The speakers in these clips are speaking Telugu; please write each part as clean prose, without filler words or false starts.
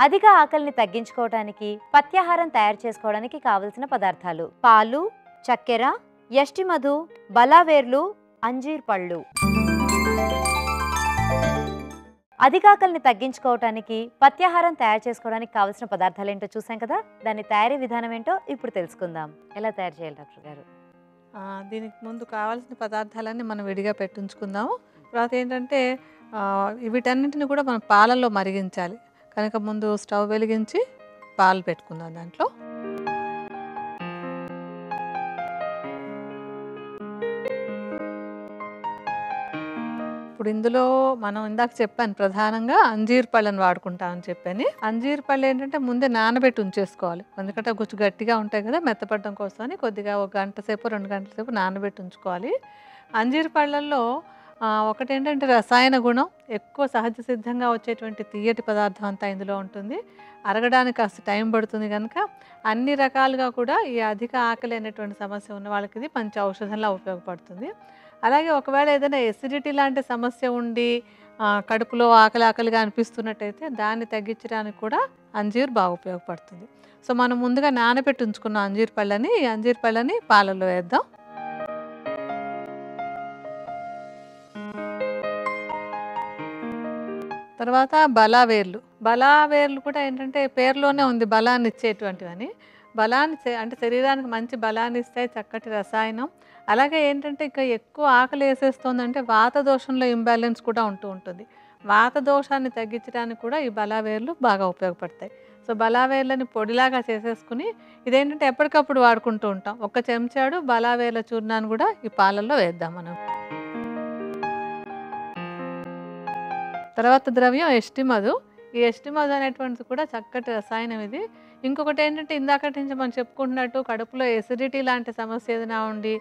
అధిక ఆకలిని తగ్గించుకోవడానికి పథ్యాహారం తయారు చేసుకోవడానికి కావలసిన పదార్థాలు: పాలు, చక్కెర, యష్టి మధు, బలావేర్లు, అంజీర్ పళ్ళు. అధిక ఆకలిని తగ్గించుకోవడానికి పథ్యాహారం తయారు చేసుకోవడానికి కావలసిన పదార్థాలు ఏంటో చూసాం కదా. దాని తయారీ విధానం ఏంటో ఇప్పుడు తెలుసుకుందాం. ఎలా తయారు చేయాలి డాక్టర్ గారు? దీనికి ముందు కావాల్సిన పదార్థాలన్నీ మనం విడిగా పెట్టించుకుందాము. తర్వాత ఏంటంటే వీటన్నింటిని కూడా మనం పాలల్లో మరిగించాలి కనుక ముందు స్టవ్ వెలిగించి పాలు పెట్టుకుందాం. దాంట్లో ఇప్పుడు ఇందులో మనం ఇందాక చెప్పాను ప్రధానంగా అంజీర్ పళ్ళని వాడుకుంటామని చెప్పని. అంజీర్ పళ్ళు ఏంటంటే ముందే నానబెట్టి ఉంచేసుకోవాలి, ఎందుకంటే కొంచెం గట్టిగా ఉంటాయి కదా, మెత్తపడడం కోసమని కొద్దిగా 1 గంట సేపు 2 గంటల సేపు నానబెట్టి ఉంచుకోవాలి. అంజీర్ పళ్ళల్లో ఒకటేంటంటే రసాయన గుణం ఎక్కువ, సహజ సిద్ధంగా వచ్చేటువంటి తీయటి పదార్థం అంతా ఇందులో ఉంటుంది. అరగడానికి కాస్త టైం పడుతుంది కనుక అన్ని రకాలుగా కూడా ఈ అధిక ఆకలి అనేటువంటి సమస్య ఉన్న వాళ్ళకి ఇది మంచి ఔషధంలా ఉపయోగపడుతుంది. అలాగే ఒకవేళ ఏదైనా ఎసిడిటీ లాంటి సమస్య ఉండి కడుపులో ఆకలిగా అనిపిస్తున్నట్టయితే దాన్ని తగ్గించడానికి కూడా అంజీర్ బాగా ఉపయోగపడుతుంది. సో మనం ముందుగా నానబెట్టి ఉంచుకున్న అంజీర్ పళ్ళని పాలల్లో వేద్దాం. తర్వాత బలావేర్లు కూడా ఏంటంటే పేరులోనే ఉంది బలాన్ని ఇచ్చేటువంటివని. అంటే శరీరానికి మంచి బలాన్ని ఇస్తాయి, చక్కటి రసాయనం. అలాగే ఏంటంటే ఇంకా ఎక్కువ ఆకలి వేసేస్తుందంటే వాత దోషంలో ఇంబ్యాలెన్స్ కూడా ఉంటుంది. వాత దోషాన్ని తగ్గించడానికి కూడా ఈ బలావేర్లు బాగా ఉపయోగపడతాయి. సో బలావేర్లని పొడిలాగా చేసేసుకుని ఇదేంటంటే ఎప్పటికప్పుడు వాడుకుంటూ ఉంటాం. 1 చెంచాడు బలావేర్ల చూర్ణాన్ని కూడా ఈ పాలల్లో వేద్దాం మనం. తర్వాత ద్రవ్యం యష్టి మధు. ఈ యష్టి మధు అనేటువంటిది కూడా చక్కటి రసాయనం ఇది. ఇంకొకటి ఏంటంటే ఇందాకటి నుంచి మనం చెప్పుకుంటున్నట్టు కడుపులో ఎసిడిటీ లాంటి సమస్య ఏదైనా ఉండి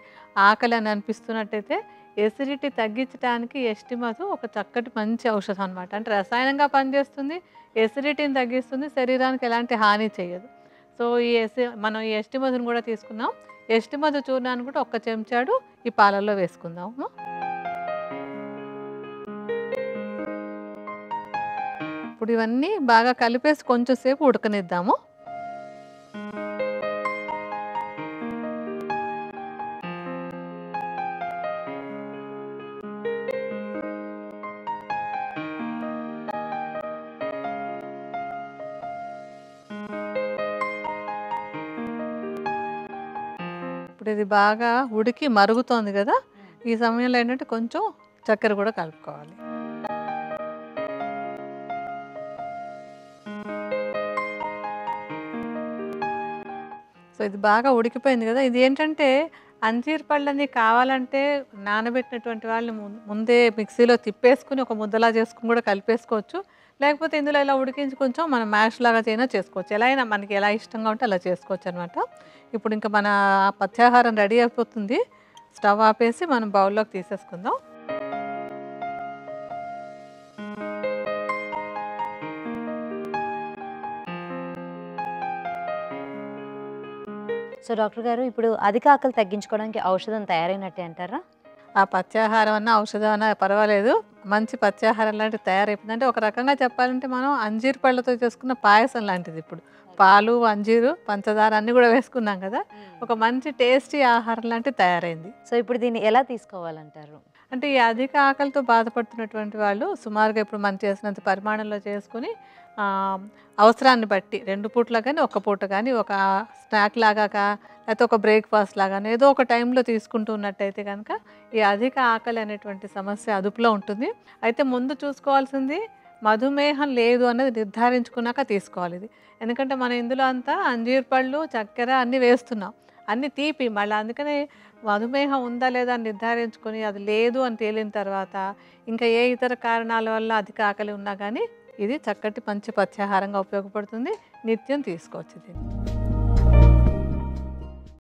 ఆకలి అని అనిపిస్తున్నట్టయితే ఎసిడిటీ తగ్గించడానికి యష్టి మధు ఒక చక్కటి మంచి ఔషధం అనమాట. అంటే రసాయనంగా పనిచేస్తుంది, ఎసిడిటీని తగ్గిస్తుంది, శరీరానికి ఎలాంటి హాని చేయదు. సో మనం ఈ యష్టి మధుని కూడా తీసుకున్నాం. యష్టి మధు చూర్ణాన్ని కూడా 1 చెంచాడు ఈ పాలల్లో వేసుకుందాము. ఇప్పుడు ఇవన్నీ బాగా కలిపేసి కొంచెం సేపు ఉడకనిద్దాము. ఇప్పుడు ఇది బాగా ఉడికి మరుగుతోంది కదా, ఈ సమయంలో ఏంటంటే కొంచెం చక్కెర కూడా కలుపుకోవాలి. సో ఇది బాగా ఉడికిపోయింది కదా. ఇది ఏంటంటే అంజీర్ పళ్ళని కావాలంటే నానబెట్టినటువంటి వాళ్ళని ముందే మిక్సీలో తిప్పేసుకుని ఒక ముద్దలా చేసుకుని కూడా కలిపేసుకోవచ్చు. లేకపోతే ఇందులో ఇలా ఉడికించి కొంచెం మనం మ్యాష్ లాగా చేసుకోవచ్చు. ఎలా అయినా మనకి ఎలా ఇష్టంగా ఉంటే అలా చేసుకోవచ్చు అనమాట. ఇప్పుడు ఇంకా మన పథ్యాహారం రెడీ అయిపోతుంది. స్టవ్ ఆపేసి మనం బౌల్లోకి తీసేసుకుందాం. సో డాక్టర్ గారు, ఇప్పుడు అధిక ఆకలి తగ్గించుకోవడానికి ఔషధం తయారైనట్టే అంటారా? ఆ పథ్యాహారం అన్నా ఔషధం అన్నా పర్వాలేదు, మంచి పథ్యాహారం లాంటిది తయారైపోయింది. అంటే ఒక రకంగా చెప్పాలంటే మనం అంజీర్ పళ్ళతో చేసుకున్న పాయసం లాంటిది. ఇప్పుడు పాలు, అంజీరు, పంచదార అన్నీ కూడా వేసుకున్నాం కదా, ఒక మంచి టేస్టీ ఆహారం లాంటిది తయారైంది. సో ఇప్పుడు దీన్ని ఎలా తీసుకోవాలంటారు? అంటే ఈ అధిక ఆకలితో బాధపడుతున్నటువంటి వాళ్ళు సుమారుగా ఇప్పుడు మనం చేసినంత పరిమాణంలో చేసుకుని అవసరాన్ని బట్టి 2 పూట్ల కానీ 1 పూట కానీ ఒక స్నాక్ లాగా లేకపోతే ఒక బ్రేక్ఫాస్ట్ లాగానే ఏదో ఒక టైంలో తీసుకుంటూ ఉన్నట్టయితే కనుక ఈ అధిక ఆకలి అనేటువంటి సమస్య అదుపులో ఉంటుంది. అయితే ముందు చూసుకోవాల్సింది మధుమేహం లేదు అన్నది నిర్ధారించుకున్నాక తీసుకోవాలి ఇది. ఎందుకంటే మనం ఇందులో అంతా అంజీర్ పళ్ళు, చక్కెర అన్నీ వేస్తున్నాం, అన్నీ తీపి. మళ్ళీ అందుకనే మధుమేహం ఉందా లేదా అని నిర్ధారించుకొని అది లేదు అని తేలిన తర్వాత ఇంకా ఏ ఇతర కారణాల వల్ల అధిక ఆకలి ఉన్నా కానీ ఇది చక్కటి మంచి పథ్యాహారంగా ఉపయోగపడుతుంది. నిత్యం తీసుకోవచ్చు ఇది.